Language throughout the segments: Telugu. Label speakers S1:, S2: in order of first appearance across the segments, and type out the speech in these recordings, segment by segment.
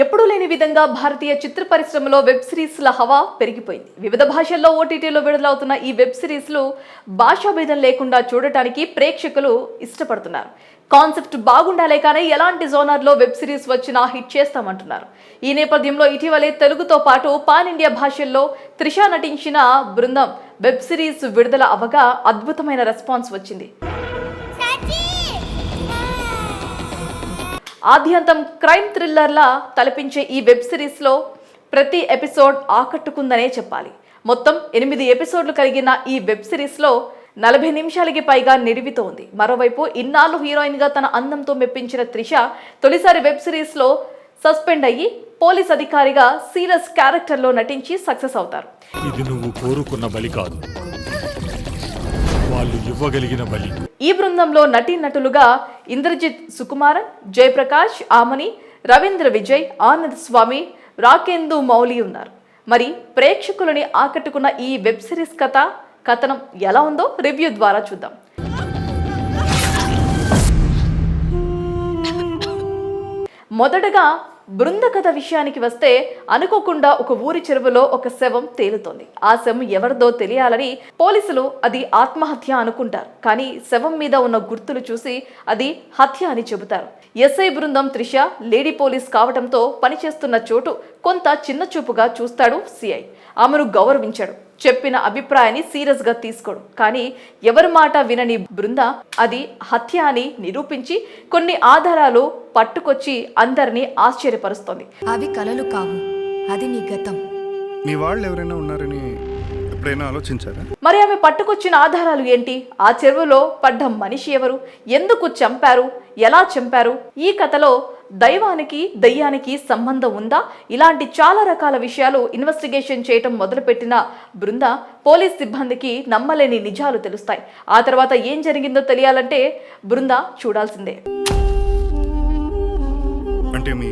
S1: ఎప్పుడూ లేని విధంగా భారతీయ చిత్ర పరిశ్రమలో వెబ్ సిరీస్ల హవా పెరిగిపోయింది. వివిధ భాషల్లో ఓటీటీలో విడుదలవుతున్న ఈ వెబ్ సిరీస్లు భాషాభేదం లేకుండా చూడటానికి ప్రేక్షకులు ఇష్టపడుతున్నారు. కాన్సెప్ట్ బాగుండాలే కానీ ఎలాంటి జోనర్లో వెబ్ సిరీస్ వచ్చినా హిట్ చేస్తామంటున్నారు. ఈ నేపథ్యంలో ఇటీవలే తెలుగుతో పాటు పాన్ ఇండియా భాషల్లో త్రిష నటించిన బృందం వెబ్ సిరీస్ విడుదల అవగా అద్భుతమైన రెస్పాన్స్ వచ్చింది. ఆద్యంతం క్రైమ్ థ్రిల్లర్లా తలపించే ఈ వెబ్ సిరీస్లో ప్రతి ఎపిసోడ్ ఆకట్టుకుందనే చెప్పాలి. మొత్తం 8 ఎపిసోడ్లు కలిగిన ఈ వెబ్ సిరీస్లో 40 నిమిషాలకి పైగా నిడివితోంది. మరోవైపు ఇన్నాళ్ళు హీరోయిన్గా తన అందంతో మెప్పించిన త్రిష తొలిసారి వెబ్ సిరీస్లో సస్పెండ్ అయ్యి పోలీస్ అధికారిగా సీరియస్ క్యారెక్టర్లో నటించి సక్సెస్ అవుతారు.
S2: ఇది నువ్వు కోరుకున్న బలి కాదు, వాళ్ళు ఇవ్వగలిగిన బలి.
S1: ఈ బృందంలో నటీనటులుగా ఇంద్రజిత్ సుకుమారన్, జయప్రకాష్ ఆమని, రవీంద్ర విజయ్, ఆనంద్ స్వామి, రాకేందు మౌలి ఉన్నారు. మరి ప్రేక్షకులని ఆకట్టుకున్న ఈ వెబ్ సిరీస్ కథనం ఎలా ఉందో రివ్యూ ద్వారా చూద్దాం. మొదటగా బృంద కథ విషయానికి వస్తే, అనుకోకుండా ఒక ఊరి చెరువులో ఒక శవం తేలుతోంది. ఆ శవం ఎవరిదో తెలియాలని పోలీసులు అది ఆత్మహత్య అనుకుంటారు. కానీ శవం మీద ఉన్న గుర్తులు చూసి అది హత్య అని చెబుతారు. ఎస్ఐ బృందం త్రిష లేడీ పోలీస్ కావడంతో పనిచేస్తున్న చోటు కొంత చిన్న చూపుగా చూస్తాడు సిఐ. ఆమెను గౌరవించాడు, చెప్పిన అభిప్రాయాన్ని సీరియస్ గా తీసుకోడు. కానీ ఎవరి మాట వినని బృంద అది హత్య అని నిరూపించి కొన్ని ఆధారాలు పట్టుకొచ్చి అందరినీ ఆశ్చర్యపరుస్తోంది.
S3: అవి కలలు కావు, అది నీ గతం.
S4: మీ వాళ్ళు ఎవరైనా ఉన్నారని ఎప్పుడైనా ఆలోచించారా?
S1: మరి ఆమె పట్టుకొచ్చిన ఆధారాలు ఏంటి? ఆ చెరువులో పడ్డ మనిషి ఎవరు? ఎందుకు చంపారు? ఎలా చంపారు? ఈ కథలో దైవానికి దయ్యానికి సంబంధం ఉందా? ఇలాంటి చాలా రకాల విషయాలు ఇన్వెస్టిగేషన్ చేయటం మొదలుపెట్టిన బృంద పోలీస్ సిబ్బందికి నమ్మలేని నిజాలు తెలుస్తాయి. ఆ తర్వాత ఏం జరిగిందో తెలియాలంటే బృంద చూడాల్సిందే.
S4: అంటే మీ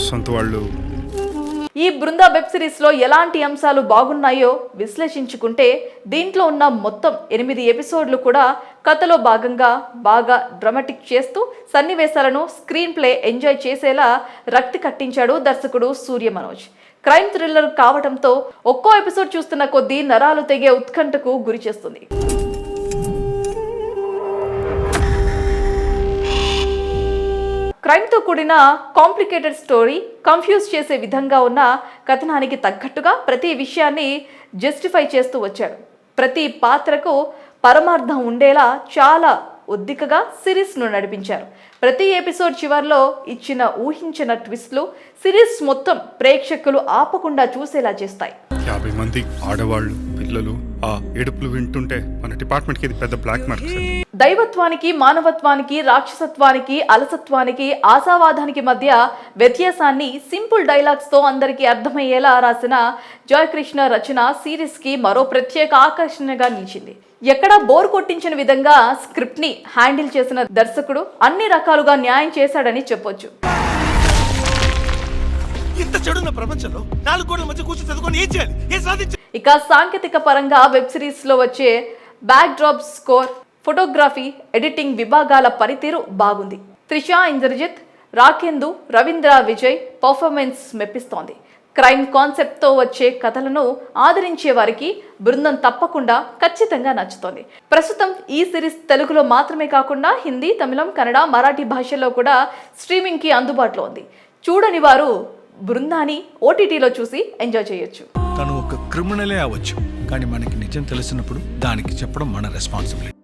S4: సొంత వాళ్ళు
S1: ఈ బృంద వెబ్ సిరీస్లో ఎలాంటి అంశాలు బాగున్నాయో విశ్లేషించుకుంటే, దీంట్లో ఉన్న మొత్తం 8 ఎపిసోడ్లు కూడా కథలో భాగంగా బాగా డ్రామాటిక్ చేస్తూ సన్నివేశాలను స్క్రీన్ ప్లే ఎంజాయ్ చేసేలా రక్తి కట్టించాడు దర్శకుడు సూర్య మనోజ్. క్రైమ్ థ్రిల్లర్ కావడంతో ఒక్కో ఎపిసోడ్ చూస్తున్న కొద్దీ నరాలు తెగే ఉత్కంఠకు గురి చేస్తుంది. క్రైమ్తో కూడిన కాంప్లికేటెడ్ స్టోరీ, కన్ఫ్యూజ్ చేసే విధంగా ఉన్న కథనానికి తగ్గట్టుగా ప్రతి విషయాన్ని జస్టిఫై చేస్తూ వచ్చాడు. ప్రతి పాత్రకు పరమార్థం ఉండేలా చాలా ఒద్దికగా సిరీస్ను నడిపించారు. ప్రతి ఎపిసోడ్ చివర్లో ఇచ్చిన ఊహించిన ట్విస్ట్లు సిరీస్ మొత్తం ప్రేక్షకులు ఆపకుండా చూసేలా చేస్తాయి.
S4: 50 మంది ఆడవాళ్ళు, పిల్లలు ఆ ఏడుపులు వింటుంటే మన డిపార్ట్మెంట్కి ఇది పెద్ద బ్లాక్ మార్క్.
S1: దైవత్వానికి, మానవత్వానికి, రాక్షసత్వానికి, అలసత్వానికి, ఆశావాదానికి మధ్య వ్యత్యాసాన్ని సింపుల్ డైలాగ్స్ తో అందరికీ అర్థమయ్యేలా రాసిన జయకృష్ణ రచన సిరీస్ కి మరో ప్రత్యేక ఆకర్షణగా నిలిచింది. ఎక్కడా బోర్ కొట్టించిన విధంగా స్క్రిప్ట్ ని హ్యాండిల్ చేసిన దర్శకుడు అన్ని రకాలుగా న్యాయం చేశాడని చెప్పొచ్చు. ఇక సాంకేతిక పరంగా వెబ్ సిరీస్ లో వచ్చే back drop score, photography, editing విభాగాల పనితీరు బాగుంది. త్రిష, ఇంద్రజిత్, రాకేందు, రవీంద్ర విజయ్ పర్ఫార్మెన్స్ మెప్పిస్తోంది. క్రైమ్ కాన్సెప్ట్తో వచ్చే కథలను ఆదరించే వారికి బృందం తప్పకుండా ఖచ్చితంగా నచ్చుతోంది. ప్రస్తుతం ఈ సిరీస్ తెలుగులో మాత్రమే కాకుండా హిందీ, తమిళం, కన్నడ, మరాఠీ భాషల్లో కూడా స్ట్రీమింగ్కి అందుబాటులో ఉంది. చూడని వారు బృందాన్ని ఓటీటీలో చూసి ఎంజాయ్ చేయొచ్చు.
S5: తను ఒక క్రిమినలే అవ్వచ్చు, కానీ మనకి నిజం తెలిసినప్పుడు దానికి చెప్పడం మన రెస్పాన్సిబిలిటీ.